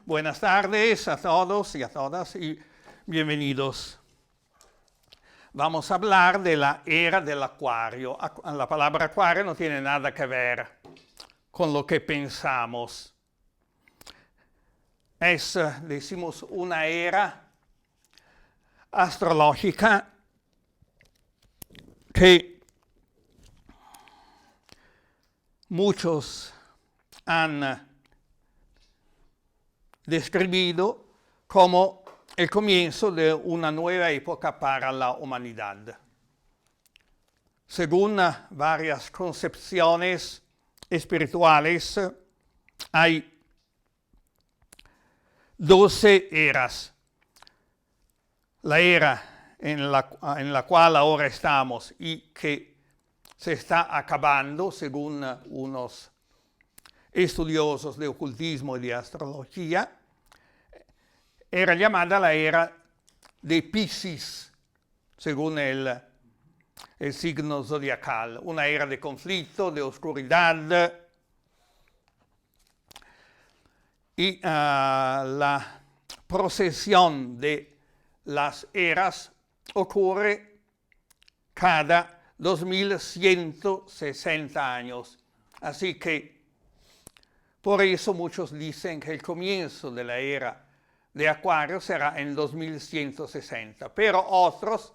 Buenas tardes a todos y a todas y bienvenidos. Vamos a hablar de la era del acuario. La palabra acuario no tiene nada que ver con lo que pensamos. Es, decimos, una era astrológica que muchos han descrito como el comienzo de una nueva época para la humanidad. Según varias concepciones espirituales, hay 12 eras. La era en la cual ahora estamos y que se está acabando, según unos estudiosos de ocultismo y de astrología, era llamada la era de Piscis, según el signo zodiacal, una era de conflicto, de oscuridad, y la procesión de las eras ocurre cada 2160 años. Así que por eso muchos dicen que el comienzo de la era de Acuario será en 2160, pero otros,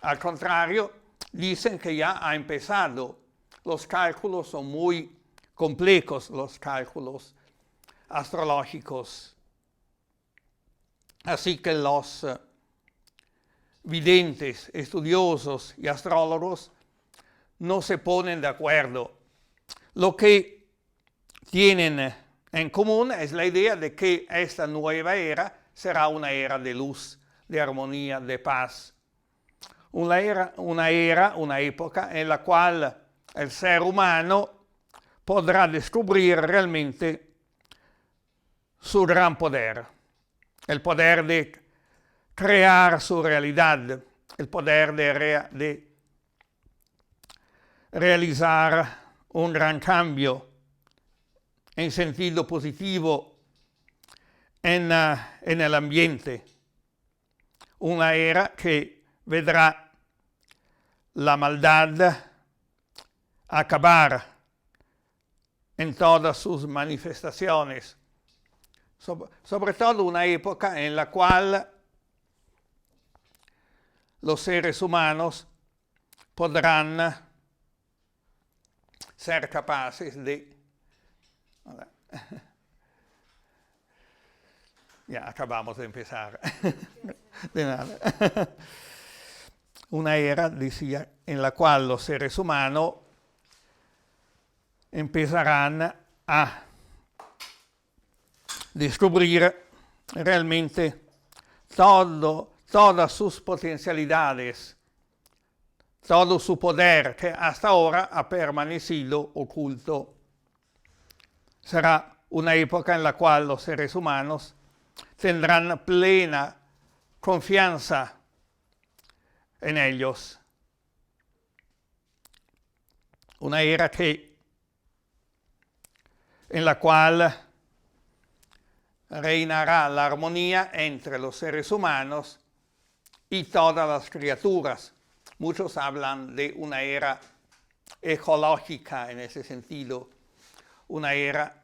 al contrario, dicen que ya ha empezado. Los cálculos son muy complejos, los cálculos astrológicos. Así que los videntes, estudiosos y astrólogos no se ponen de acuerdo. Lo que tienen en común es la idea de que esta nueva era será una era de luz, de armonía, de paz. Una época en la cual el ser humano podrá descubrir realmente su gran poder. El poder de crear su realidad, el poder de realizar un gran cambio en sentido positivo en el ambiente. Una era que vedrá la maldad acabar en todas sus manifestaciones. Sobre todo una época en la cual los seres humanos podrán ser capaces de... Ya acabamos de empezar. De nada. Una era, decía, en la cual los seres humanos empezarán a descubrir realmente todas sus potencialidades, todo su poder que hasta ahora ha permanecido oculto. Será una época en la cual los seres humanos tendrán plena confianza en ellos. Una era en la cual reinará la armonía entre los seres humanos y todas las criaturas. Muchos hablan de una era ecológica en ese sentido, una era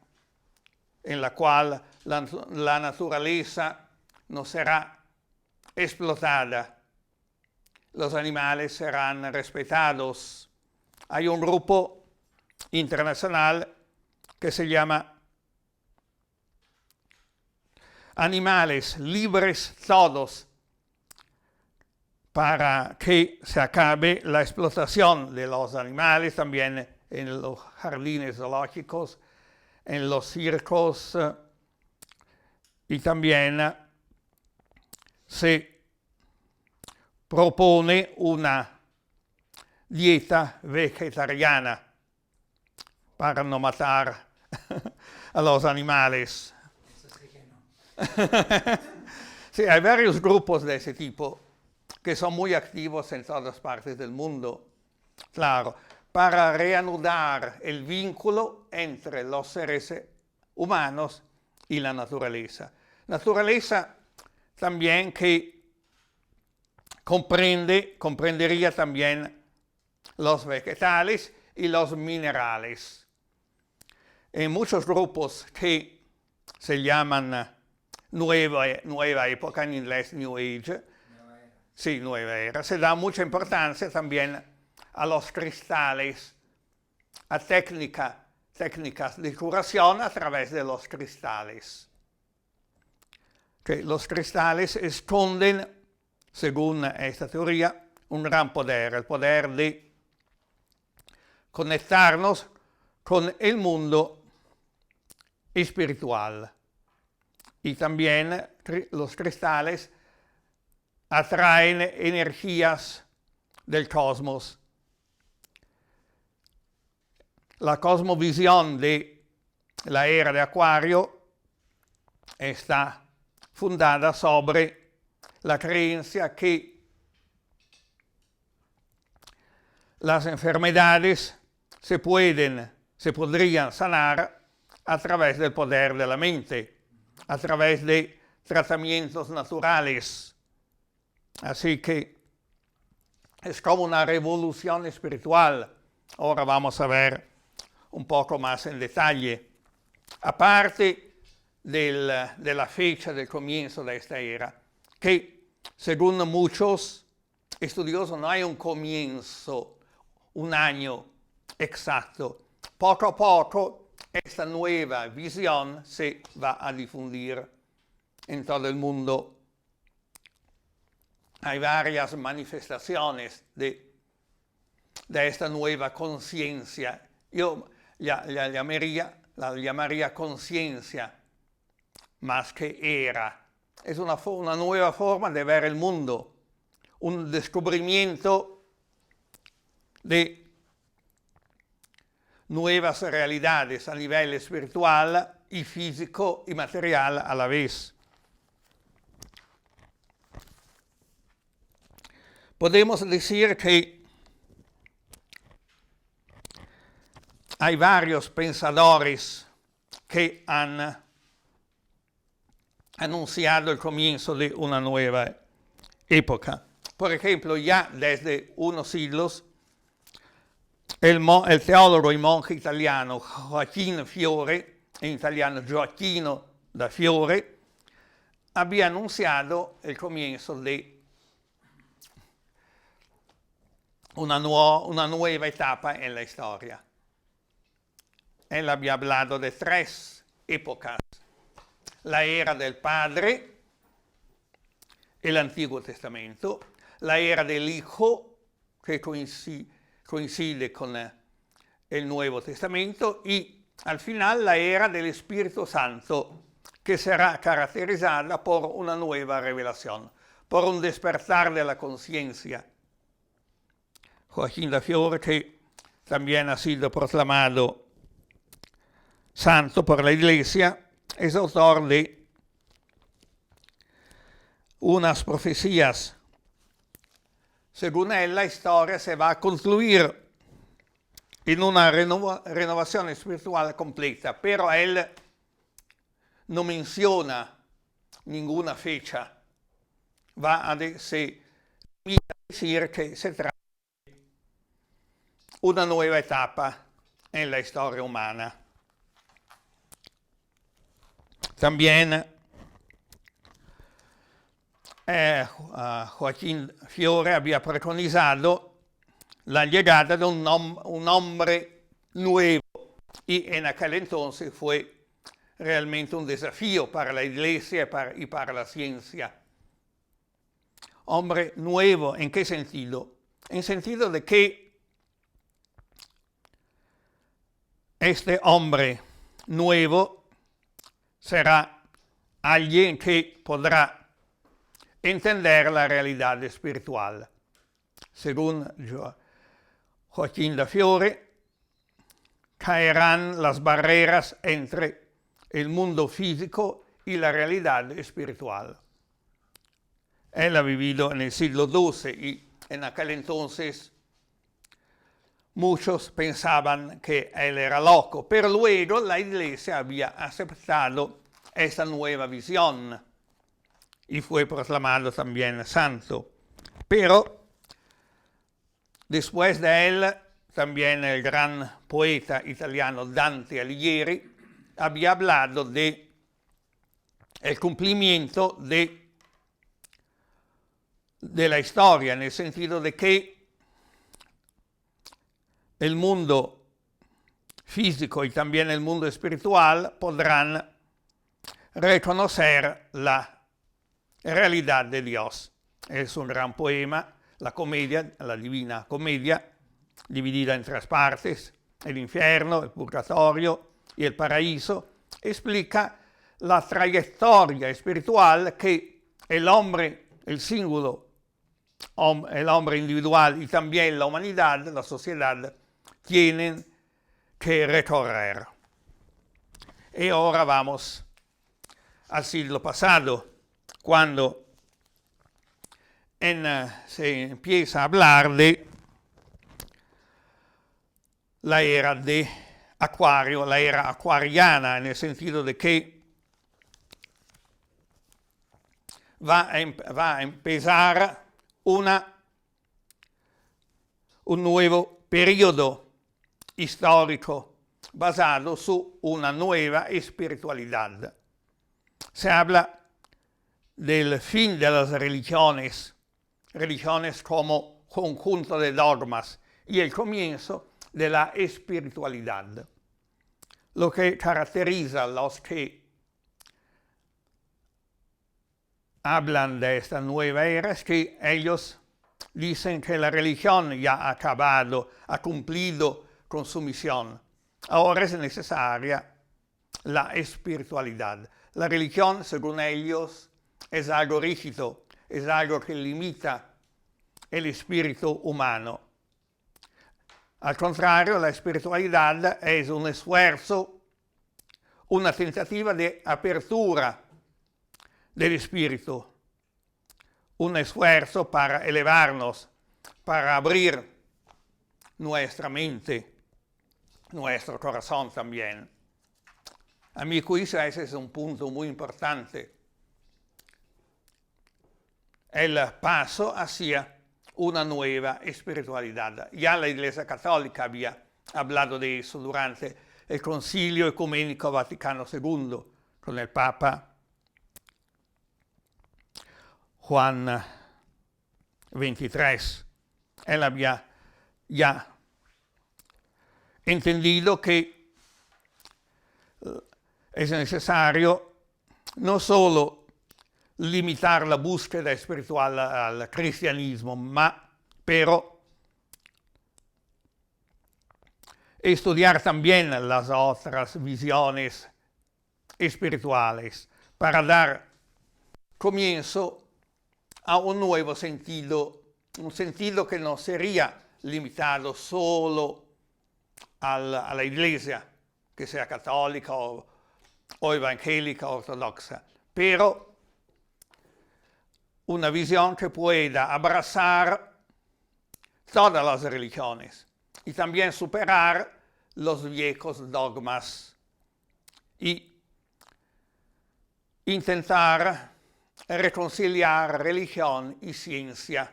en la cual la naturaleza no será explotada, los animales serán respetados. Hay un grupo internacional que se llama Animales Libres Todos, para que se acabe la explotación de los animales también en los jardines zoológicos, en los circos, y también se propone una dieta vegetariana para no matar a los animales. Eso sí que no. Sí, hay varios grupos de ese tipo que son muy activos en todas partes del mundo, claro, para reanudar el vínculo entre los seres humanos y la naturaleza. Naturaleza también que comprendería también los vegetales y los minerales. En muchos grupos que se llaman nueva época, en inglés New Age, sí, nueva era, se da mucha importancia también a los cristales, a técnicas de curación a través de los cristales. Que los cristales esconden, según esta teoría, un gran poder, el poder de conectarnos con el mundo espiritual. Y también los cristales atraen energías del cosmos. La cosmovisión de la era de Acuario está fundada sobre la creencia que las enfermedades se podrían sanar a través del poder de la mente, a través de tratamientos naturales. Así que es como una revolución espiritual. Ahora vamos a ver un poco más en detalle. Aparte de la fecha del comienzo de esta era, que según muchos estudiosos no hay un comienzo, un año exacto. Poco a poco esta nueva visión se va a difundir en todo el mundo. Hay varias manifestaciones de esta nueva conciencia. Yo la llamaría conciencia más que era. Es una nueva forma de ver el mundo, un descubrimiento de nuevas realidades a nivel espiritual y físico y material a la vez. Podemos decir que hay varios pensadores que han anunciado el comienzo de una nueva época. Por ejemplo, ya desde unos siglos, el teólogo y monje italiano Joaquín Fiore, en italiano Gioacchino da Fiore, había anunciado el comienzo de una nueva etapa en la historia. Él había hablado de 3 épocas: la era del Padre, el Antiguo Testamento; la era del Hijo, que coincide con el Nuevo Testamento; y al final la era del Espíritu Santo, que será caracterizada por una nueva revelación, por un despertar de la conciencia. Joaquín da Fiore, que también ha sido proclamado santo por la Iglesia, es autor de unas profecías. Según él, la historia se va a concluir en una renovación espiritual completa, pero él no menciona ninguna fecha. Va a decir que se trata de una nueva etapa en la historia humana. También Joaquín Fiore había preconizado la llegada de un hombre nuevo, y en aquel entonces fue realmente un desafío para la Iglesia y para la ciencia. Hombre nuevo, ¿en qué sentido? En sentido de que este hombre nuevo será alguien que podrá entender la realidad espiritual. Según Joaquín da Fiore, caerán las barreras entre el mundo físico y la realidad espiritual. Él ha vivido en el siglo XII y en aquel entonces muchos pensaban que él era loco, pero luego la Iglesia había aceptado esta nueva visión y fue proclamado también santo. Pero después de él, también el gran poeta italiano Dante Alighieri había hablado de el cumplimiento de la historia, en el sentido de que el mundo físico y también el mundo espiritual podrán reconocer la realidad de Dios. Es un gran poema, la comedia, la Divina Comedia, dividida en tres partes: el infierno, el purgatorio y el paraíso. Explica la trayectoria espiritual que el hombre, el singulo, el hombre individual y también la humanidad, la sociedad, tienen que recorrer. Y ahora vamos al siglo pasado, cuando se empieza a hablar de la era de Acuario, la era acuariana, en el sentido de que va a empezar un nuevo periodo histórico basado su una nueva espiritualidad. Se habla del fin de las religiones como conjunto de dogmas, y el comienzo de la espiritualidad. Lo que caracteriza a los que hablan de esta nueva era es que ellos dicen que la religión ya ha acabado, ha cumplido con su misión. Ahora es necesaria la espiritualidad. La religión, según ellos, es algo rígido, es algo que limita el espíritu humano. Al contrario, la espiritualidad es un esfuerzo, una tentativa de apertura del espíritu, un esfuerzo para elevarnos, para abrir nuestra mente, nuestro corazón también. A mi juicio ese es un punto muy importante. El paso hacia una nueva espiritualidad. Ya la Iglesia Católica había hablado de eso durante el Concilio Ecuménico Vaticano II, con el Papa Juan XXIII. Él había ya entendido que es necesario no solo limitar la búsqueda espiritual al cristianismo, pero estudiar también las otras visiones espirituales para dar comienzo a un nuevo sentido, un sentido que no sería limitado solo a la Iglesia, que sea católica o evangélica o ortodoxa, pero una visión que pueda abrazar todas las religiones y también superar los viejos dogmas y intentar reconciliar religión y ciencia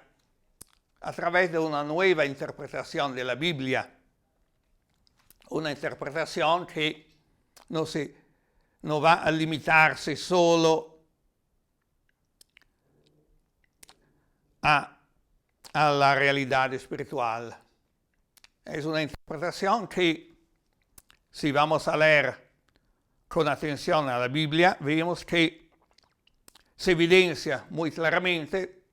a través de una nueva interpretación de la Biblia, una interpretación que no va a limitarse solo a la realidad espiritual. Es una interpretación que, si vamos a leer con atención a la Biblia, vemos que se evidencia muy claramente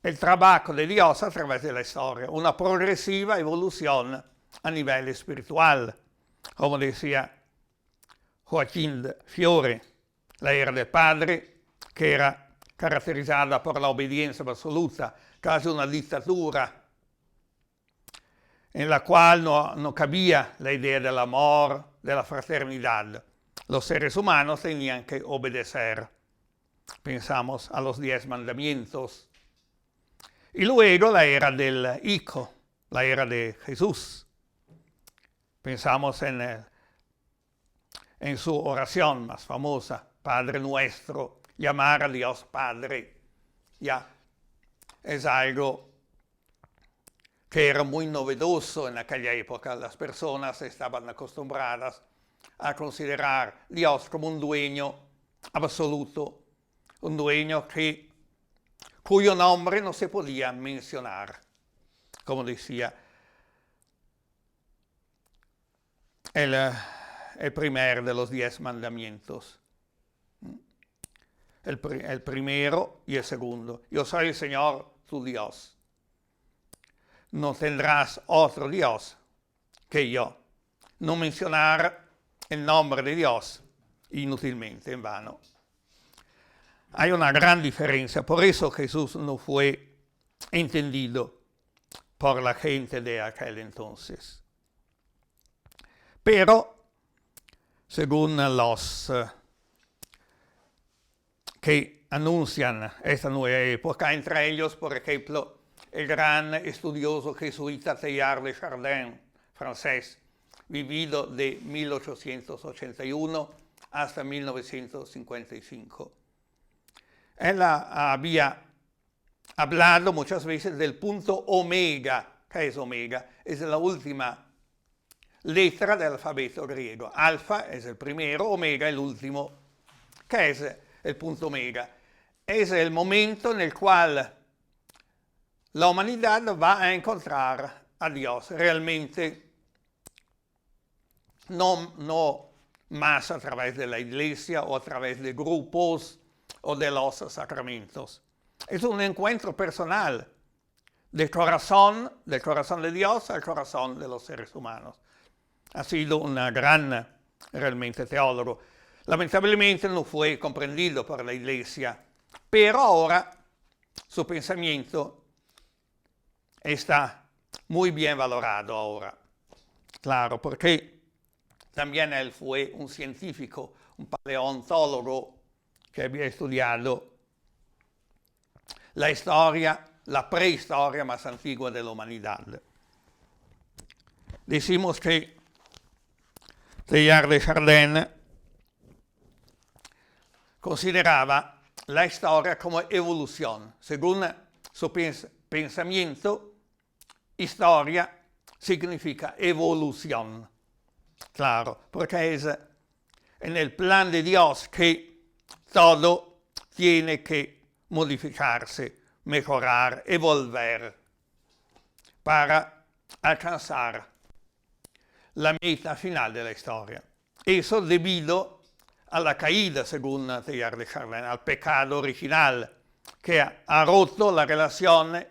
el trabajo de Dios a través de la historia, una progresiva evolución a nivel espiritual. Como decía Joaquín Fiore, la era del Padre, que era caratterizzata por la obediencia absoluta, casi una dictadura, en la cual no cabía la idea del amor, de la fraternidad. Los seres humanos tenían que obedecer. Pensamos a los 10 mandamientos. Y luego la era del Hijo, la era de Jesús. Pensamos en en su oración más famosa, Padre Nuestro, llamar a Dios Padre, ya es algo que era muy novedoso en aquella época. Las personas estaban acostumbradas a considerar Dios como un dueño absoluto, un dueño cuyo nombre no se podía mencionar, como decía el primer de los 10 mandamientos. El primero y el segundo. Yo soy el Señor, tu Dios. No tendrás otro Dios que yo. No mencionar el nombre de Dios inútilmente, en vano. Hay una gran diferencia, por eso Jesús no fue entendido por la gente de aquel entonces. Pero, según los que anuncian esta nueva época, entre ellos, por ejemplo, el gran estudioso jesuita Teilhard de Chardin, francés, vivido de 1881 hasta 1955. Él había hablado muchas veces del punto omega. ¿Qué es omega? Es la última letra del alfabeto griego. Alfa es el primero, omega el último. ¿Qué es el punto omega? Es el momento en el cual la humanidad va a encontrar a Dios realmente, no más a través de la iglesia o a través de grupos o de los sacramentos. Es un encuentro personal del corazón de Dios al corazón de los seres humanos. Ha sido una gran, realmente, teólogo. Lamentablemente no fue comprendido por la iglesia, pero ahora su pensamiento está muy bien valorado ahora. Claro, porque también él fue un científico, un paleontólogo que había estudiado la historia, la prehistoria más antigua de la humanidad. Decimos que Teilhard de Chardin consideraba la historia como evolución. Según su pensamiento, historia significa evolución. Claro, porque es en el plan de Dios que todo tiene que modificarse, mejorar, evolver para alcanzar la meta final de la historia. Eso debido a la caída, según Teilhard de Chardin, al pecado original que ha roto la relación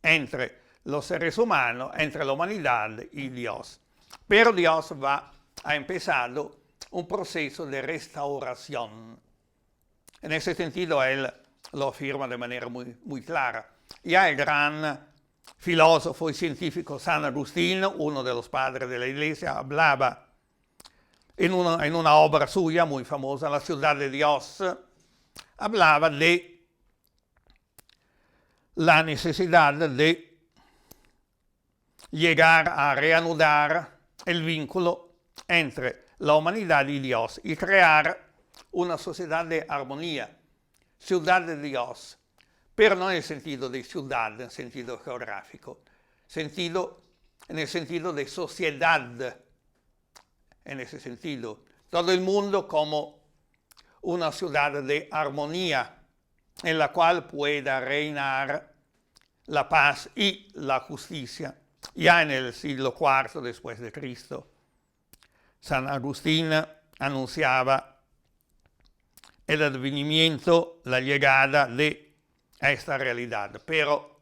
entre los seres humanos, entre la humanidad y Dios. Pero Dios ha empezado un proceso de restauración. En ese sentido, él lo afirma de manera muy clara. Ya el gran filósofo y científico San Agustín, uno de los padres de la Iglesia, hablaba en una obra suya muy famosa, La ciudad de Dios, hablaba de la necesidad de llegar a reanudar el vínculo entre la humanidad y Dios y crear una sociedad de armonía, ciudad de Dios, pero no en el sentido de ciudad, en el sentido geográfico, en el sentido de sociedad, en ese sentido. Todo el mundo como una ciudad de armonía en la cual pueda reinar la paz y la justicia. Ya en el siglo IV después de Cristo, San Agustín anunciaba el advenimiento, la llegada de esta realidad. Pero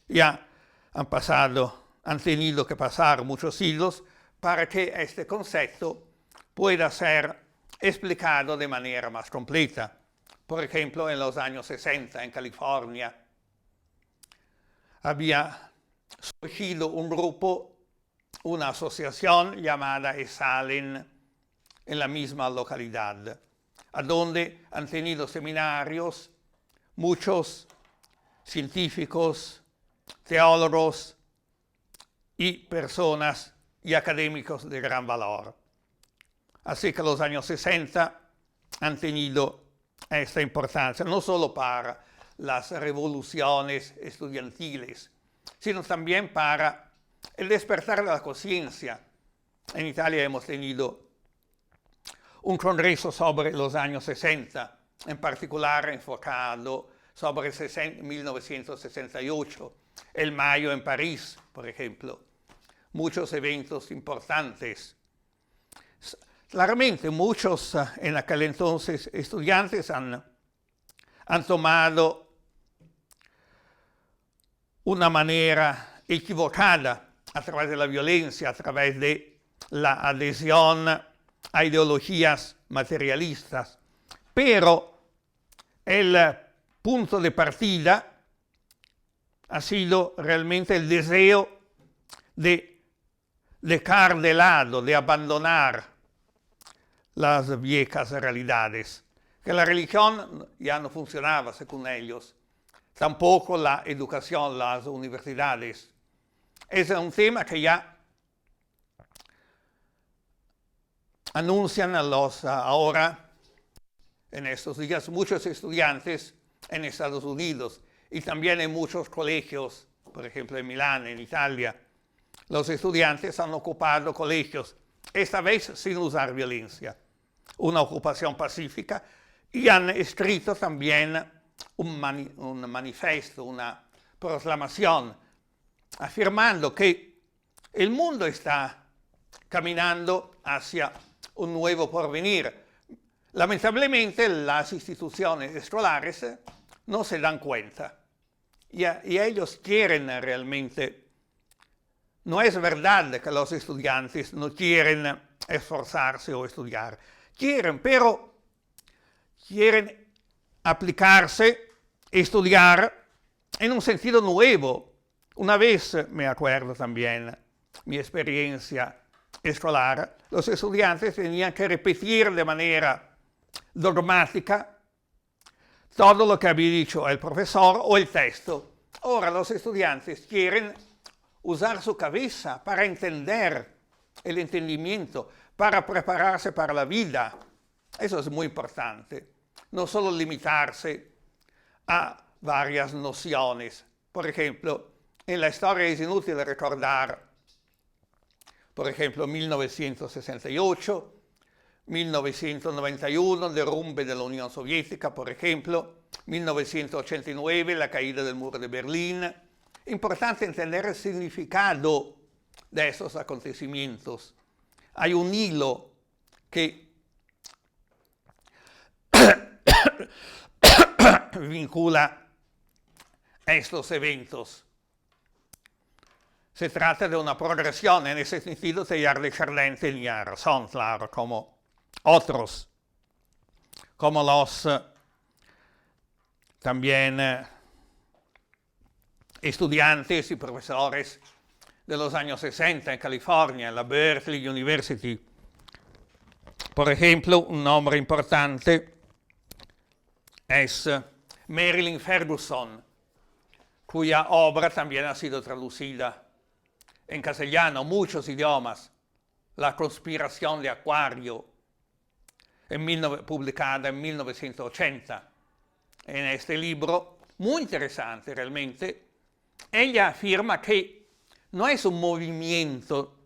ya han tenido que pasar muchos siglos para que este concepto pueda ser explicado de manera más completa. Por ejemplo, en los años 60 en California había surgido un grupo, una asociación llamada Esalen en la misma localidad, a donde han tenido seminarios muchos científicos, teólogos y personas y académicos de gran valor. Así que los años 60 han tenido esta importancia, no solo para las revoluciones estudiantiles, sino también para el despertar de la conciencia. En Italia hemos tenido un congreso sobre los años 60, en particular enfocado sobre 1968, el Mayo en París, por ejemplo. Muchos eventos importantes. Claramente muchos en aquel entonces estudiantes han tomado una manera equivocada a través de la violencia, a través de la adhesión a ideologías materialistas. Pero el punto de partida ha sido realmente el deseo de dejar de lado, de abandonar las viejas realidades, que la religión ya no funcionaba según ellos, tampoco la educación, las universidades. Es un tema que ya anuncian ahora, en estos días, muchos estudiantes en Estados Unidos y también en muchos colegios, por ejemplo en Milán, en Italia. Los estudiantes han ocupado colegios, esta vez sin usar violencia, una ocupación pacífica, y han escrito también un manifiesto, una proclamación, afirmando que el mundo está caminando hacia un nuevo porvenir. Lamentablemente las instituciones escolares no se dan cuenta y ellos quieren realmente. No es verdad que los estudiantes no quieren esforzarse o estudiar. Quieren, pero quieren aplicarse, estudiar en un sentido nuevo. Una vez, me acuerdo también, mi experiencia escolar, los estudiantes tenían que repetir de manera dogmática todo lo que había dicho el profesor o el texto. Ahora los estudiantes quieren usar su cabeza para entender el entendimiento, para prepararse para la vida. Eso es muy importante. No solo limitarse a varias nociones. Por ejemplo, en la historia es inútil recordar, por ejemplo, 1968, 1991, derrumbe de la Unión Soviética, por ejemplo, 1989, la caída del muro de Berlín. Importante entender el significado de esos acontecimientos. Hay un hilo que vincula estos eventos. Se trata de una progresión, en ese sentido Teilhard de Chardin tenía razón, claro, como otros, como los también estudiantes y profesores de los años 60 en California, en la Berkeley University. Por ejemplo, un nombre importante es Marilyn Ferguson, cuya obra también ha sido traducida en castellano, muchos idiomas. La conspiración de Acuario, publicada en 1980. En este libro, muy interesante realmente, ella afirma que no es un movimiento,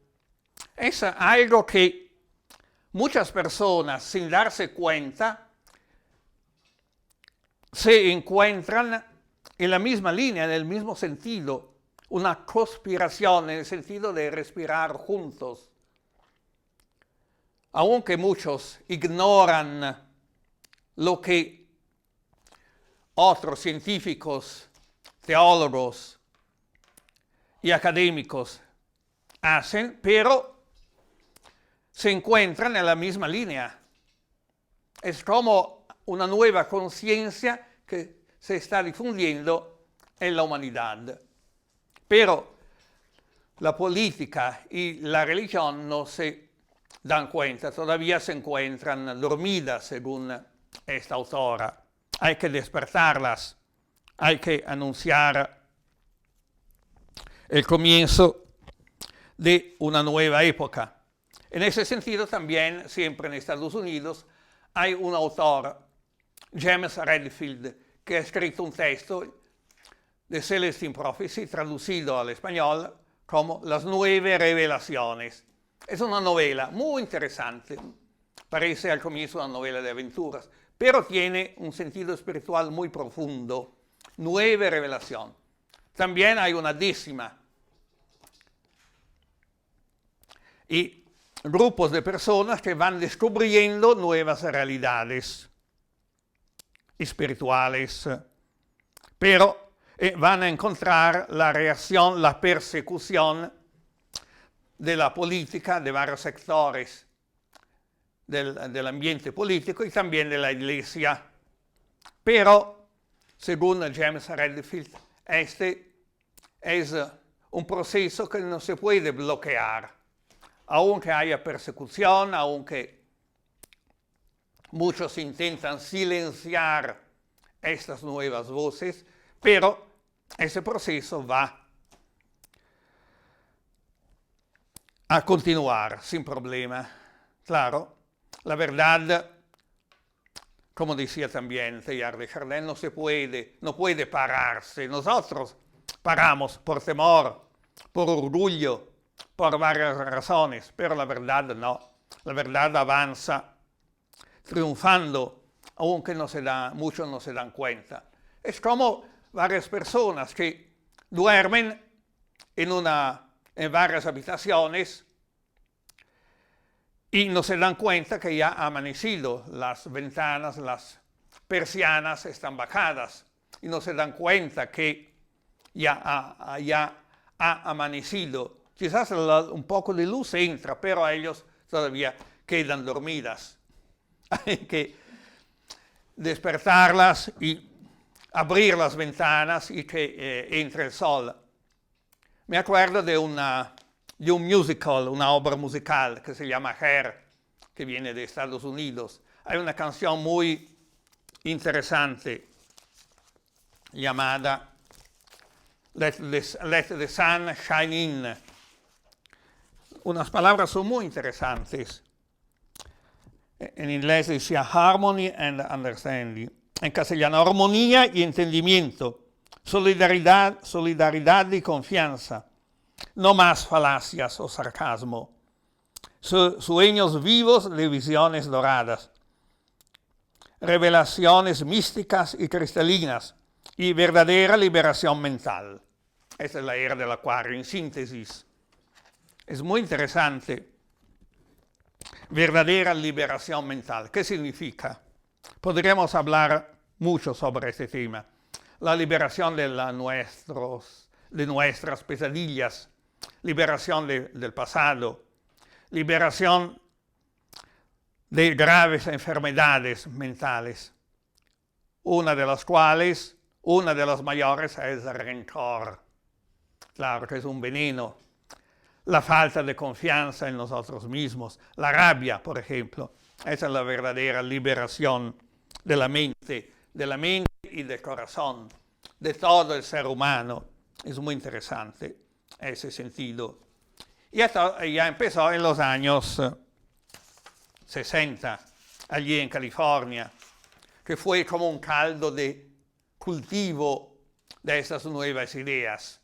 es algo que muchas personas, sin darse cuenta, se encuentran en la misma línea, en el mismo sentido, una conspiración en el sentido de respirar juntos. Aunque muchos ignoran lo que otros científicos, teólogos y académicos hacen, pero se encuentran en la misma línea. Es como una nueva conciencia que se está difundiendo en la humanidad. Pero la política y la religión no se dan cuenta, todavía se encuentran dormidas, según esta autora. Hay que despertarlas, hay que anunciar el comienzo de una nueva época. En ese sentido también, siempre en Estados Unidos, hay un autor, James Redfield, que ha escrito un texto de Celestine Prophecy, traducido al español como Las Nueve Revelaciones. Es una novela muy interesante, parece al comienzo una novela de aventuras, pero tiene un sentido espiritual muy profundo. Nueve revelaciones. También hay una décima. Y grupos de personas que van descubriendo nuevas realidades espirituales, pero van a encontrar la reacción, la persecución de la política, de varios sectores del ambiente político y también de la iglesia. Pero, según James Redfield, este es un proceso que no se puede bloquear. Aunque haya persecución, aunque muchos intentan silenciar estas nuevas voces, pero ese proceso va a continuar sin problema. Claro, la verdad, como decía también Teilhard de Chardin, no puede pararse. Nosotros paramos por temor, por orgullo, por varias razones, pero la verdad no. La verdad avanza triunfando, aunque muchos no se dan cuenta. Es como varias personas que duermen en varias habitaciones y no se dan cuenta que ya ha amanecido. Las ventanas, las persianas están bajadas y no se dan cuenta que ya ha amanecido. Quizás un poco de luz entra, pero ellos todavía quedan dormidas. Hay que despertarlas y abrir las ventanas y que entre el sol. Me acuerdo de un musical, una obra musical que se llama Hair, que viene de Estados Unidos. Hay una canción muy interesante llamada Let the Sun Shine In. Unas palabras son muy interesantes. En inglés decía Harmony and Understanding. En castellano, armonía y entendimiento. Solidaridad y confianza. No más falacias o sarcasmo. Sueños vivos de visiones doradas. Revelaciones místicas y cristalinas. Y verdadera liberación mental. Esta es la era del Acuario, en síntesis. Es muy interesante. Verdadera liberación mental. ¿Qué significa? Podríamos hablar mucho sobre este tema. La liberación de nuestras pesadillas, liberación del pasado, liberación de graves enfermedades mentales, una de las mayores es el rencor. Claro que es un veneno. La falta de confianza en nosotros mismos, la rabia, por ejemplo. Esa es la verdadera liberación de la mente y del corazón, de todo el ser humano. Es muy interesante ese sentido. Y esto ya empezó en los años 60, allí en California, que fue como un caldo de cultivo de estas nuevas ideas.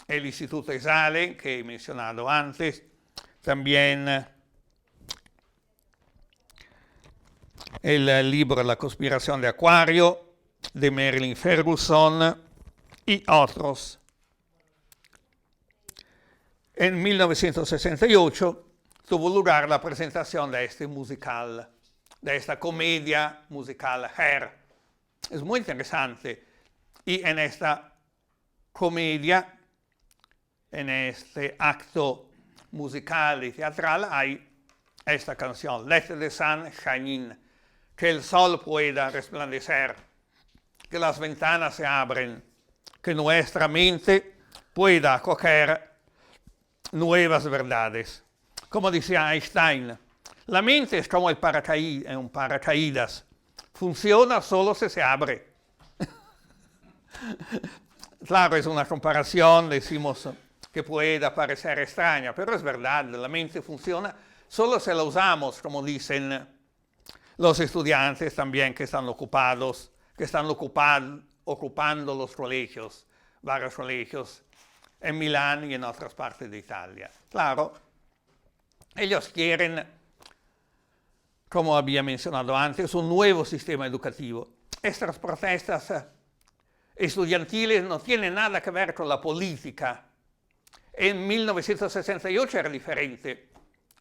El Instituto Esalen, que he mencionado antes, también el libro La conspiración de Acuario, de Marilyn Ferguson, y otros. En 1968 tuvo lugar la presentación de este musical, de esta comedia musical Hair. Es muy interesante. Y en esta comedia, en este acto musical y teatral, hay esta canción, Let the Sun Shine In, que el sol pueda resplandecer, que las ventanas se abren, que nuestra mente pueda acoger nuevas verdades. Como decía Einstein, la mente es como un paracaídas, funciona solo si se abre. Claro, es una comparación, decimos que puede parecer extraña, pero es verdad, la mente funciona solo se la usamos, como dicen los estudiantes también que están ocupados, ocupando los colegios, varios colegios en Milán y en otras partes de Italia. Claro, ellos quieren, como había mencionado antes, un nuevo sistema educativo. Estas protestas estudiantiles no tienen nada que ver con la política. En 1968 era diferente.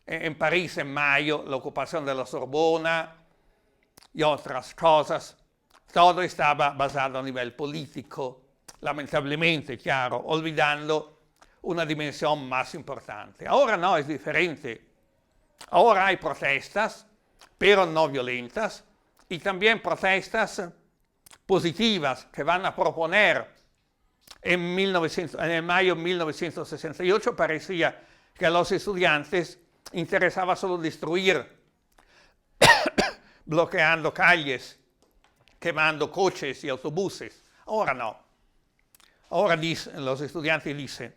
En París, en mayo, la ocupación de la Sorbona y otras cosas, todo estaba basado a nivel político, lamentablemente, claro, olvidando una dimensión más importante. Ahora no, es diferente. Ahora hay protestas, pero no violentas, y también protestas positivas que van a proponer. En mayo de 1968 parecía que a los estudiantes interesaba solo destruir, bloqueando calles, quemando coches y autobuses. Ahora no. Ahora los estudiantes dicen,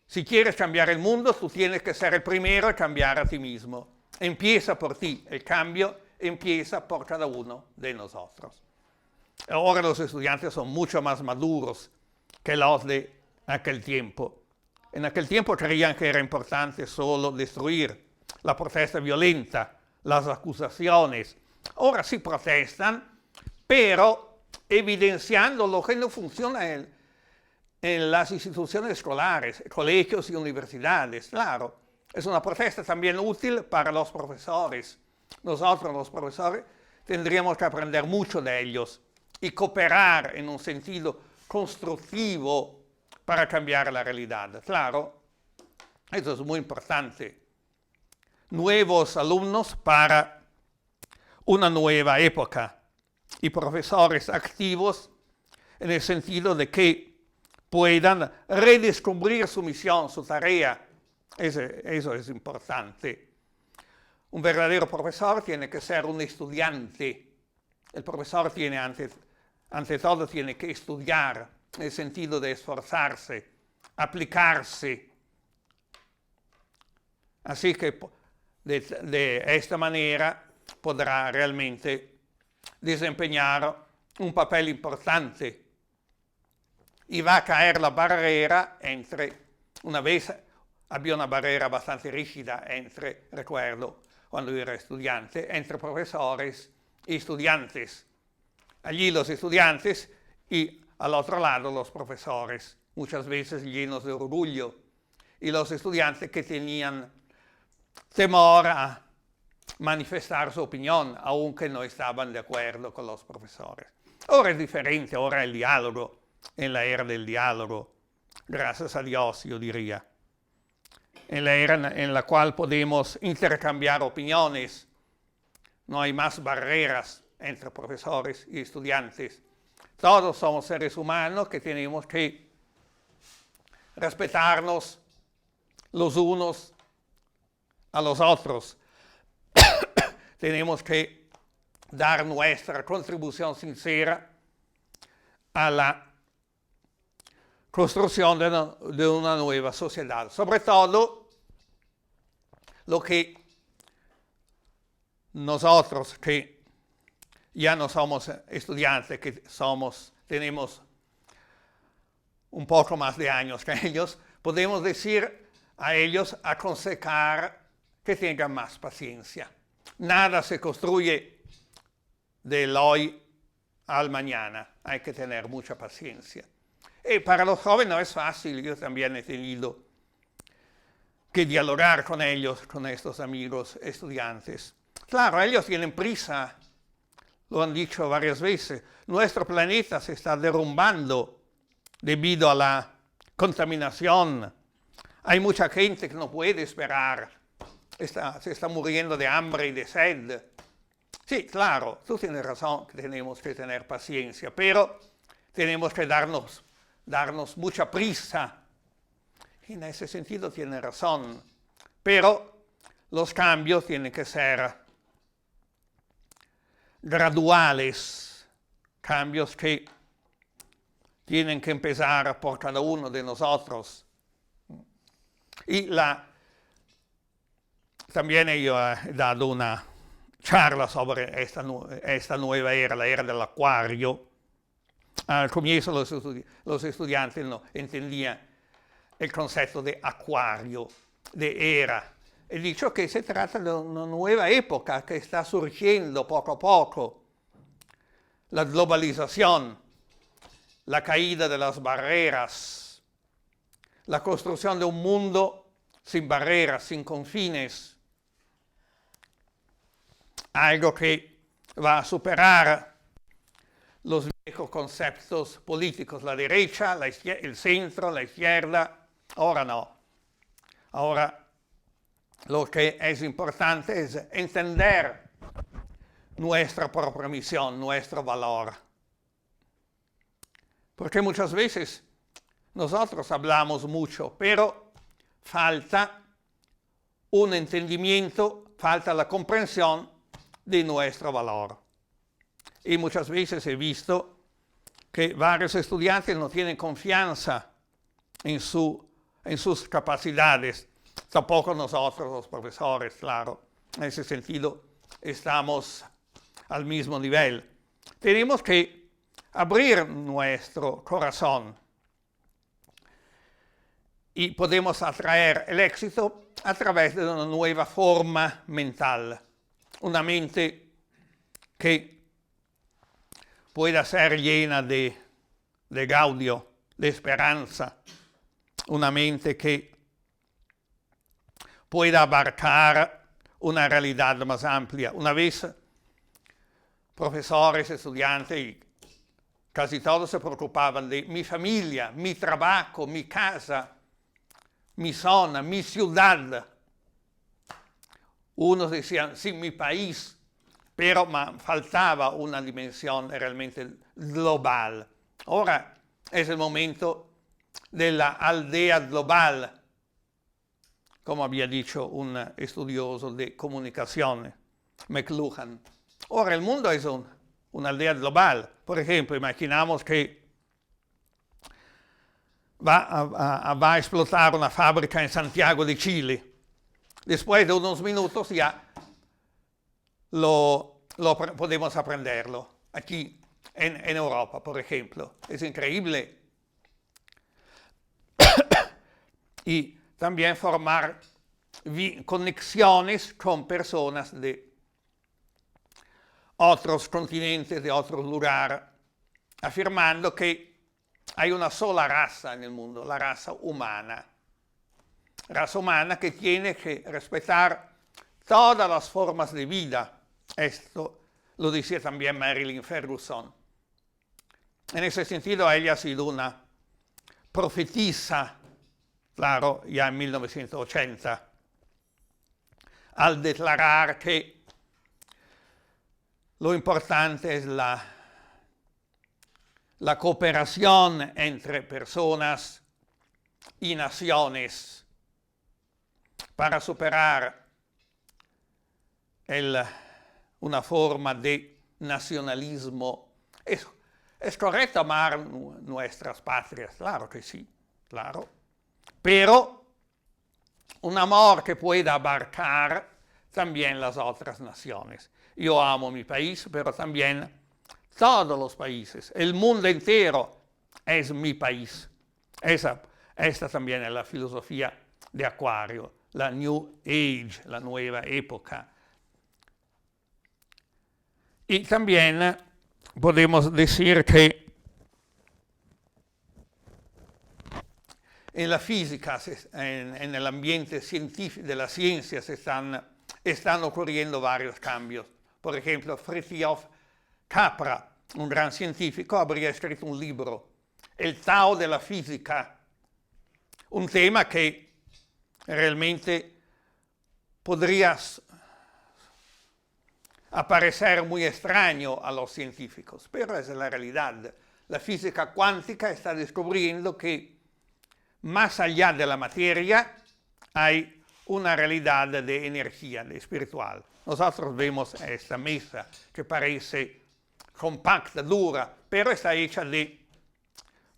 si quieres cambiar el mundo, tú tienes que ser el primero a cambiar a ti mismo. Empieza por ti. El cambio empieza por cada uno de nosotros. Ahora los estudiantes son mucho más maduros que los de aquel tiempo. En aquel tiempo creían que era importante solo destruir, la protesta violenta, las acusaciones. Ahora sí protestan, pero evidenciando lo que no funciona en las instituciones escolares, colegios y universidades. Claro, es una protesta también útil para los profesores. Nosotros, los profesores, tendríamos que aprender mucho de ellos y cooperar en un sentido constructivo para cambiar la realidad. Claro, eso es muy importante. Nuevos alumnos para una nueva época y profesores activos en el sentido de que puedan redescubrir su misión, su tarea. Eso es importante. Un verdadero profesor tiene que ser un estudiante. El profesor tiene, ante todo, tiene que estudiar en el sentido de esforzarse, aplicarse. Así que de esta manera podrá realmente desempeñar un papel importante y va a caer la barrera una vez había una barrera bastante rígida recuerdo, cuando era estudiante, entre profesores y estudiantes. Allí los estudiantes y al otro lado los profesores, muchas veces llenos de orgullo, y los estudiantes que tenían temor a manifestar su opinión, aunque no estaban de acuerdo con los profesores. Ahora es diferente, ahora el diálogo, en la era del diálogo, gracias a Dios, yo diría. En la era en la cual podemos intercambiar opiniones, no hay más barreras entre profesores y estudiantes. Todos somos seres humanos que tenemos que respetarnos los unos a los otros. Tenemos que dar nuestra contribución sincera a la construcción de una nueva sociedad. Sobre todo, lo que nosotros que ya no somos estudiantes, que tenemos un poco más de años que ellos, podemos decir a ellos, aconsejar que tengan más paciencia. Nada se construye del hoy al mañana, hay que tener mucha paciencia. Y para los jóvenes no es fácil, yo también he tenido que dialogar con ellos, con estos amigos estudiantes. Claro, ellos tienen prisa, lo han dicho varias veces, nuestro planeta se está derrumbando debido a la contaminación. Hay mucha gente que no puede esperar, se está muriendo de hambre y de sed. Sí, claro, tú tienes razón que tenemos que tener paciencia, pero tenemos que darnos mucha prisa. En ese sentido tiene razón. Pero los cambios tienen que ser graduales, cambios que tienen que empezar por cada uno de nosotros. Y la también yo he dado una charla sobre esta nueva era, la era del acuario. Al comienzo los estudiantes no entendían el concepto de acuario, de era. He dicho que se trata de una nueva época que está surgiendo poco a poco. La globalización, la caída de las barreras, la construcción de un mundo sin barreras, sin confines. Algo que va a superar los viejos conceptos políticos, la derecha, el centro, la izquierda. Ahora no. Ahora lo que es importante es entender nuestra propia misión, nuestro valor. Porque muchas veces nosotros hablamos mucho, pero falta un entendimiento, falta la comprensión de nuestro valor. Y muchas veces he visto que varios estudiantes no tienen confianza en sus capacidades. Tampoco nosotros, los profesores, claro. En ese sentido, estamos al mismo nivel. Tenemos que abrir nuestro corazón y podemos atraer el éxito a través de una nueva forma mental. Una mente que pueda ser llena de gaudio, de esperanza. Una mente que pueda abarcar una realidad más amplia. Una vez, profesores, estudiantes, y casi todos se preocupaban de mi familia, mi trabajo, mi casa, mi zona, mi ciudad. Unos decían, sí, mi país, pero faltaba una dimensión realmente global. Ahora es el momento de la aldea global, como había dicho un estudioso de comunicación, McLuhan. Ahora el mundo es una aldea global. Por ejemplo, imaginamos que va a explotar una fábrica en Santiago de Chile. Después de unos minutos ya podemos aprenderlo. Aquí en Europa, por ejemplo. Es increíble. Y también formar conexiones con personas de otros continentes, de otros lugares, afirmando que hay una sola raza en el mundo, la raza humana. Raza humana que tiene que respetar todas las formas de vida. Esto lo decía también Marilyn Ferguson. En ese sentido, ella ha sido una profetisa, claro, ya en 1980, al declarar que lo importante es la cooperación entre personas y naciones para superar una forma de nacionalismo. Es correcto amar nuestras patrias, claro que sí, claro. Pero un amor que pueda abarcar también las otras naciones. Yo amo mi país, pero también todos los países. El mundo entero es mi país. Esta también es la filosofía de Acuario, la New Age, la nueva época. Y también podemos decir que en la física, en el ambiente científico de las ciencias, están ocurriendo varios cambios. Por ejemplo, Fritjof Capra, un gran científico, habría escrito un libro, El Tao de la Física, un tema que realmente podría aparecer muy extraño a los científicos, pero es la realidad. La física cuántica está descubriendo que más allá de la materia hay una realidad de energía, de espiritual. Nosotros vemos esta mesa que parece compacta, dura, pero está hecha de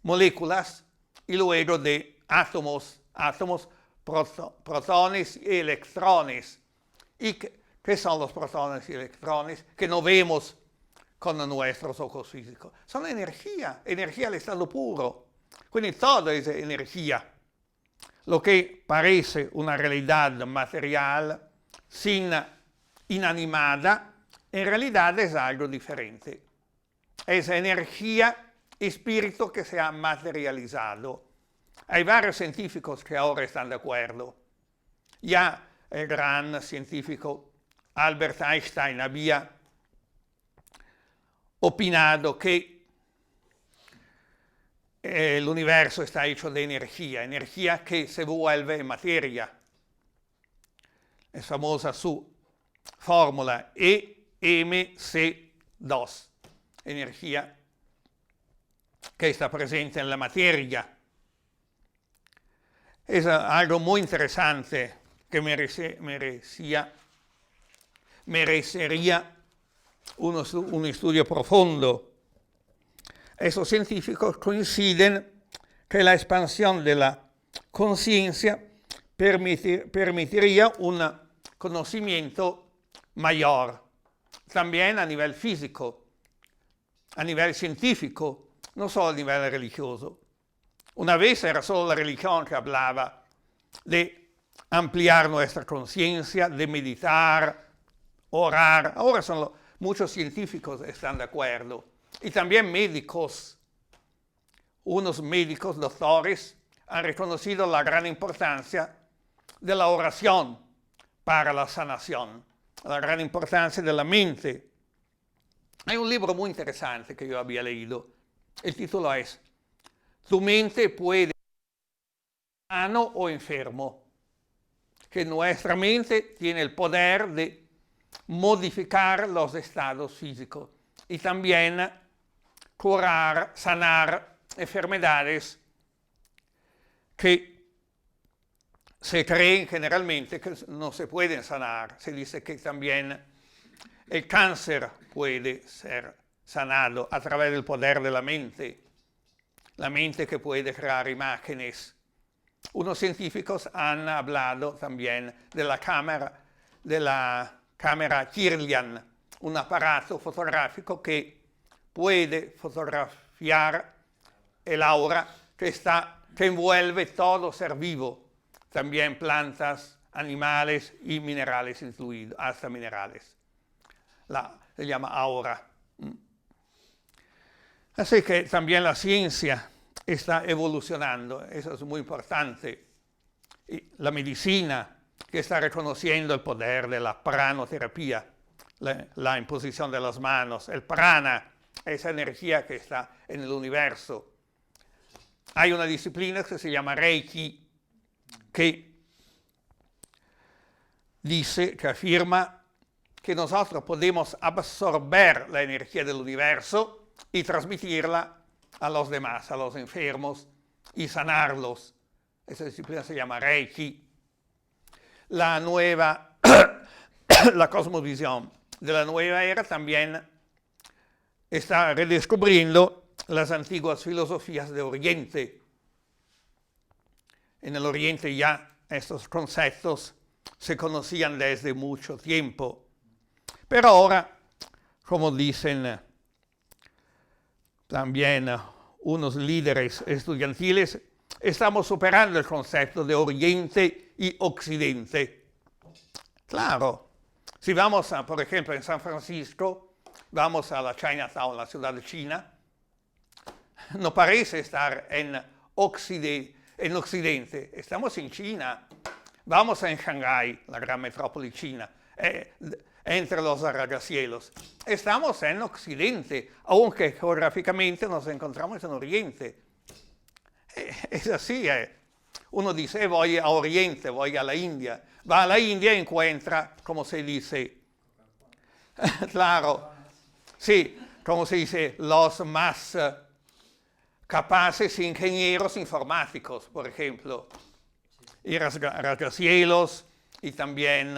moléculas y luego de átomos, protones y electrones. ¿Y qué son los protones y electrones que no vemos con nuestros ojos físicos? Son energía al estado puro. Quindi todo es energía. Lo que parece una realidad material, inanimada, en realidad es algo diferente. Es energía, espíritu que se ha materializado. Hay varios científicos que ahora están de acuerdo. Ya el gran científico Albert Einstein había opinado que el universo está hecho de energía que se vuelve materia. Es famosa su fórmula EmC2, energía que está presente en la materia. Es algo muy interesante que merecería un estudio profundo. Esos científicos coinciden que la expansión de la conciencia permitiría un conocimiento mayor, también a nivel físico, a nivel científico, no solo a nivel religioso. Una vez era solo la religión que hablaba de ampliar nuestra conciencia, de meditar, orar. Ahora muchos científicos están de acuerdo. Y también médicos. Unos médicos, doctores, han reconocido la gran importancia de la oración para la sanación, la gran importancia de la mente. Hay un libro muy interesante que yo había leído. El título es Tu mente puede ser sano o enfermo. Que nuestra mente tiene el poder de modificar los estados físicos y también curar, sanar enfermedades que se creen generalmente que no se pueden sanar. Se dice que también el cáncer puede ser sanado a través del poder de la mente que puede crear imágenes. Unos científicos han hablado también de la cámara Kirlian, un aparato fotográfico que puede fotografiar el aura que envuelve todo ser vivo, también plantas, animales y minerales incluidos, hasta minerales. Se llama aura. Así que también la ciencia está evolucionando, eso es muy importante. Y la medicina que está reconociendo el poder de la pranoterapia, la imposición de las manos, el prana, esa energía que está en el universo. Hay una disciplina que se llama Reiki, que afirma que nosotros podemos absorber la energía del universo y transmitirla a los demás, a los enfermos, y sanarlos. Esa disciplina se llama Reiki. La cosmovisión de la nueva era también está redescubriendo las antiguas filosofías de Oriente. En el Oriente ya estos conceptos se conocían desde mucho tiempo. Pero ahora, como dicen también unos líderes estudiantiles, estamos superando el concepto de Oriente y Occidente. Claro, si vamos, por ejemplo, en San Francisco, vamos a la Chinatown, la ciudad de China, no parece estar en Occidente, estamos en China. Vamos en Shanghái, la gran metrópoli china, entre los rascacielos. Estamos en Occidente, aunque geográficamente nos encontramos en Oriente. Es así. Uno dice, voy a Oriente, voy a la India. Va a la India y encuentra, como se dice, claro, sí, como se dice, los más capaces ingenieros informáticos, por ejemplo. Y rascacielos y también,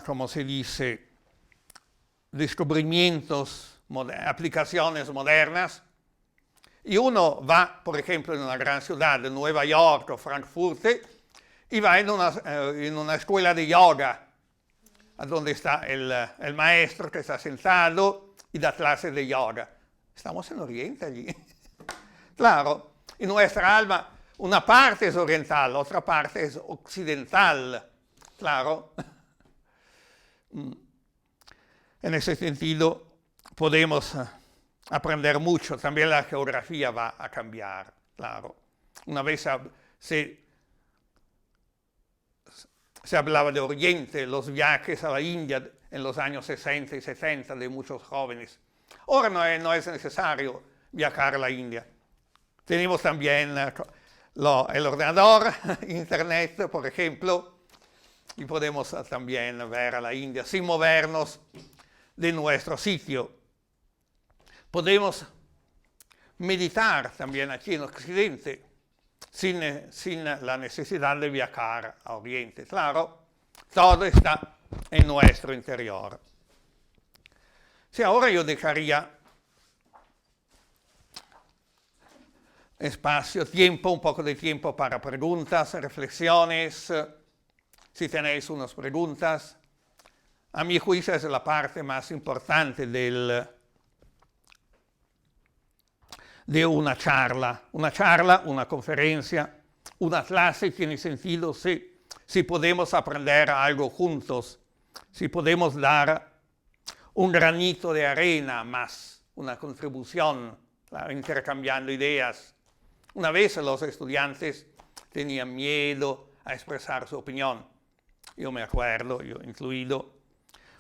como se dice, descubrimientos, aplicaciones modernas. Y uno va, por ejemplo, en una gran ciudad, de Nueva York o Frankfurt, y va en una escuela de yoga, donde está el maestro que está sentado y da clases de yoga. Estamos en Oriente allí. Claro, y nuestra alma, una parte es oriental, otra parte es occidental. Claro. En ese sentido, podemos aprender mucho. También la geografía va a cambiar, claro. Una vez se hablaba de Oriente, los viajes a la India en los años 60 y 70 de muchos jóvenes. Ahora no es necesario viajar a la India. Tenemos también el ordenador, internet, por ejemplo, y podemos también ver a la India sin movernos de nuestro sitio. Podemos meditar también aquí en Occidente sin la necesidad de viajar a Oriente. Claro, todo está en nuestro interior. Sí, ahora yo dejaría un poco de tiempo para preguntas, reflexiones, si tenéis unas preguntas. A mi juicio es la parte más importante de una charla. Una charla, una conferencia, una clase tiene sentido si podemos aprender algo juntos, si podemos dar un granito de arena más, una contribución, intercambiando ideas. Una vez los estudiantes tenían miedo a expresar su opinión. Yo me acuerdo, yo incluido.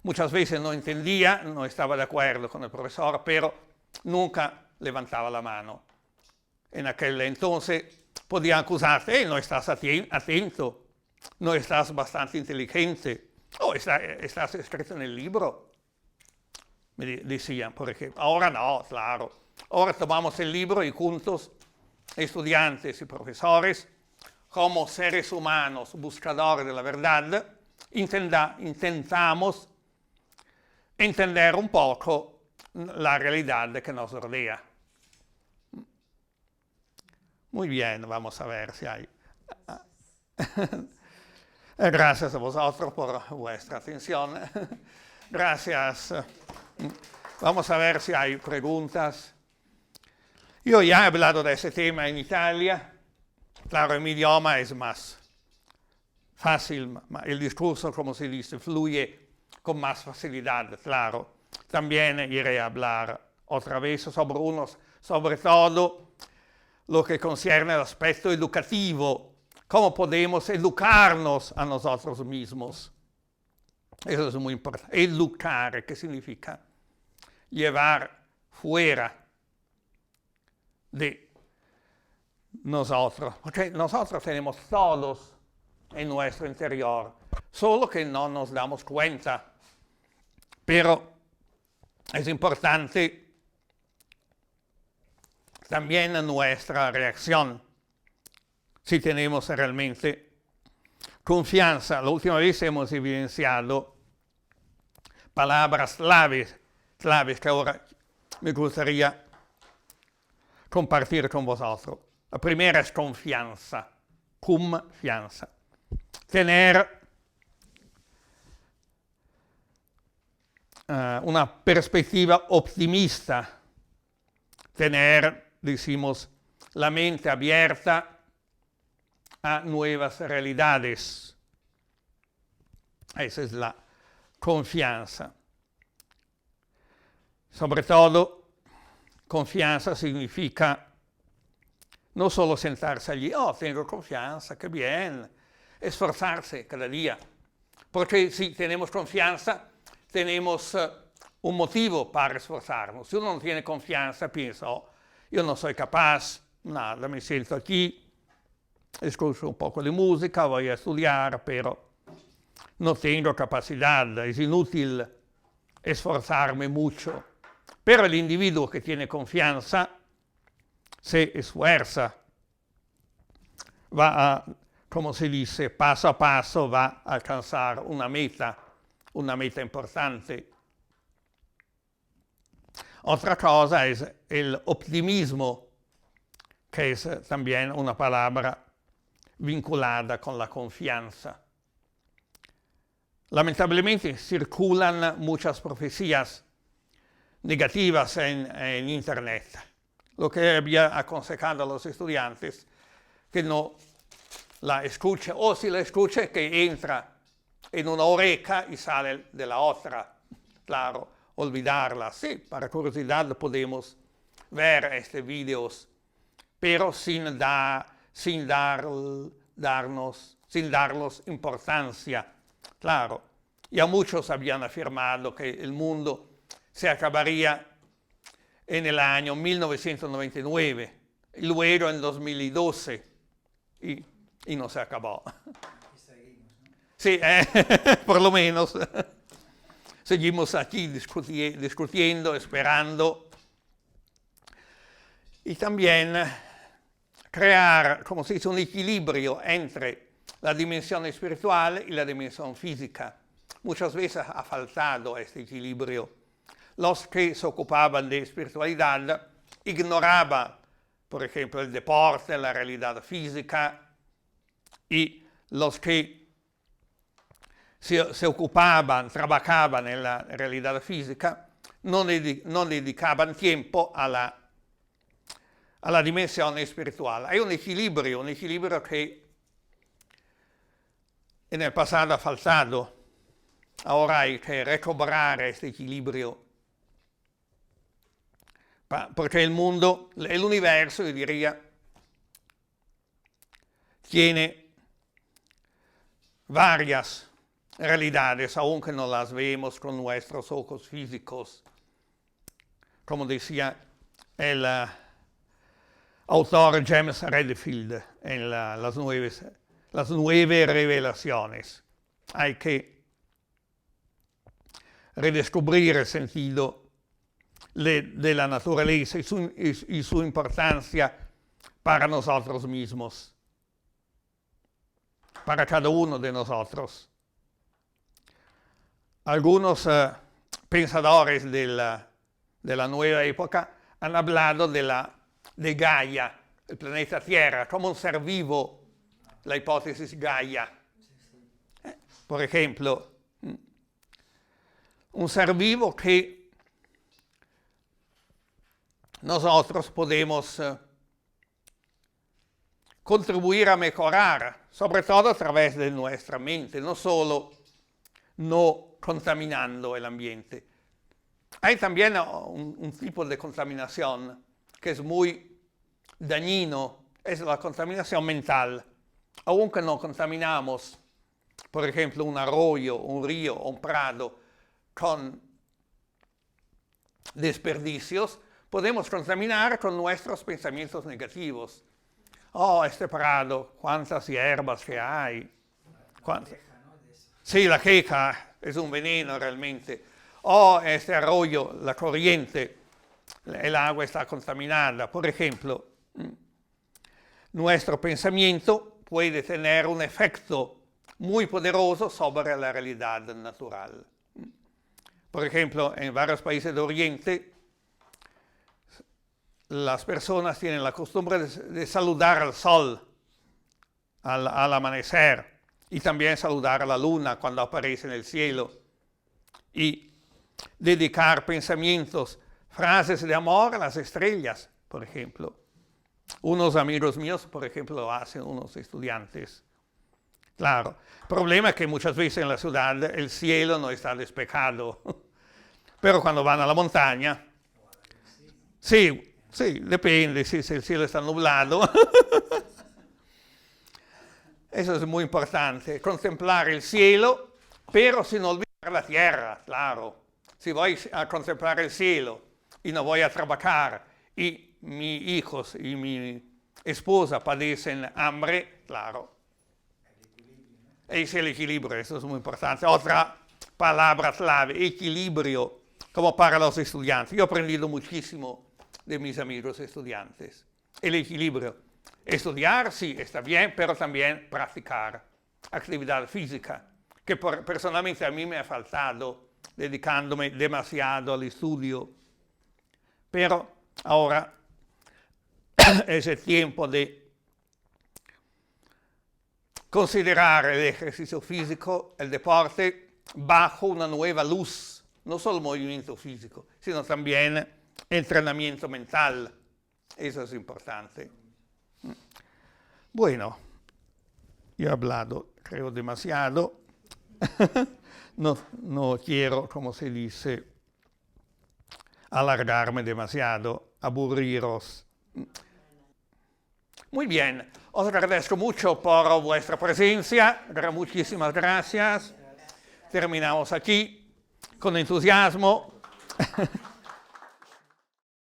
Muchas veces no entendía, no estaba de acuerdo con el profesor, pero nunca levantaba la mano. En aquel entonces podían acusarte, no estás atento, no estás bastante inteligente, o estás escrito en el libro, me decían, por ejemplo. Ahora no, claro. Ahora tomamos el libro y juntos, estudiantes y profesores, como seres humanos buscadores de la verdad, intentamos entender un poco la realidad que nos rodea. Muy bien, vamos a ver si hay. Gracias a vosotros por vuestra atención. Gracias. Vamos a ver si hay preguntas. Yo ya he hablado de ese tema en Italia. Claro, en mi idioma es más fácil, el discurso, como se dice, fluye con más facilidad, claro. También iré a hablar otra vez sobre todo lo que concierne al aspecto educativo, cómo podemos educarnos a nosotros mismos. Eso es muy importante. Educar, ¿qué significa? Llevar fuera de nosotros, porque nosotros tenemos todos en nuestro interior, solo que no nos damos cuenta. Pero es importante también nuestra reacción, si tenemos realmente confianza. La última vez hemos evidenciado palabras claves que ahora me gustaría compartir con vosotros. La primera es confianza, confianza. Tener una perspectiva optimista, tener, decimos, la mente abierta a nuevas realidades. Esa es la confianza. Sobre todo, confianza significa no solo sentarse allí, tengo confianza, qué bien, esforzarse cada día. Porque si tenemos confianza, tenemos un motivo para esforzarnos. Si uno no tiene confianza, piensa, yo no soy capaz, nada, me siento aquí, escucho un poco de música, voy a estudiar, pero no tengo capacidad, es inútil esforzarme mucho. Pero el individuo que tiene confianza se esfuerza, va a, como se dice, paso a paso va a alcanzar una meta importante. Otra cosa es el optimismo, que es también una palabra vinculada con la confianza. Lamentablemente circulan muchas profecías negativas en Internet, lo que había aconsejado a los estudiantes que no la escuchen, o si la escuchen que entra en una oreja y sale de la otra. Claro, olvidarla. Sí, para curiosidad podemos ver estos videos, pero sin darnos importancia. Claro, ya muchos habían afirmado que el mundo se acabaría en el año 1999, y luego en 2012, y no se acabó. Aquí seguimos, ¿no? Sí, por lo menos. Seguimos aquí discutiendo, esperando. Y también crear, como se dice, un equilibrio entre la dimensión espiritual y la dimensión física. Muchas veces ha faltado este equilibrio. Los que se ocupaban de espiritualidad ignoraban, por ejemplo, el deporte, la realidad física, y los que se ocupaban, trabajaban en la realidad física, no dedicaban tiempo a la dimensión espiritual. Hay un equilibrio que en el pasado ha faltado. Ahora hay que recobrar este equilibrio, porque el mundo, el universo, yo diría, tiene varias realidades, aunque no las vemos con nuestros ojos físicos. Como decía el autor James Redfield en las 9 revelaciones. Hay que redescubrir el sentido de la naturaleza y su importancia para nosotros mismos, para cada uno de nosotros. Algunos pensadores de la nueva época han hablado de Gaia, el planeta Tierra, como un ser vivo, la hipótesis Gaia. Por ejemplo, un ser vivo que nosotros podemos contribuir a mejorar, sobre todo a través de nuestra mente, no solo no contaminando el ambiente. Hay también un tipo de contaminación que es muy dañino, es la contaminación mental. Aunque no contaminamos, por ejemplo, un arroyo, un río o un prado con desperdicios, podemos contaminar con nuestros pensamientos negativos. Oh, este prado, cuántas hierbas que hay. Sí, la queja es un veneno realmente. Oh, este arroyo, la corriente, el agua está contaminada. Por ejemplo, nuestro pensamiento puede tener un efecto muy poderoso sobre la realidad natural. Por ejemplo, en varios países de Oriente, las personas tienen la costumbre de saludar al sol al amanecer y también saludar a la luna cuando aparece en el cielo y dedicar pensamientos, frases de amor a las estrellas, por ejemplo. Unos amigos míos, por ejemplo, lo hacen, unos estudiantes. Claro, el problema es que muchas veces en la ciudad el cielo no está despejado, pero cuando van a la montaña, sí, depende, si el cielo está nublado. Eso es muy importante, contemplar el cielo, pero sin olvidar la tierra, claro. Si voy a contemplar el cielo y no voy a trabajar y mis hijos y mi esposa padecen hambre, claro. Es el equilibrio, eso es muy importante. Otra palabra clave, equilibrio, como para los estudiantes. Yo he aprendido muchísimo de mis amigos estudiantes. El equilibrio. Estudiar, sí, está bien, pero también practicar actividad física, que personalmente a mí me ha faltado, dedicándome demasiado al estudio. Pero ahora es el tiempo de considerar el ejercicio físico, el deporte, bajo una nueva luz, no solo movimiento físico, sino también entrenamiento mental. Eso es importante. Bueno, yo he hablado, creo, demasiado. No quiero, como se dice, alargarme demasiado, aburriros. Muy bien, os agradezco mucho por vuestra presencia. Muchísimas gracias. Terminamos aquí con entusiasmo.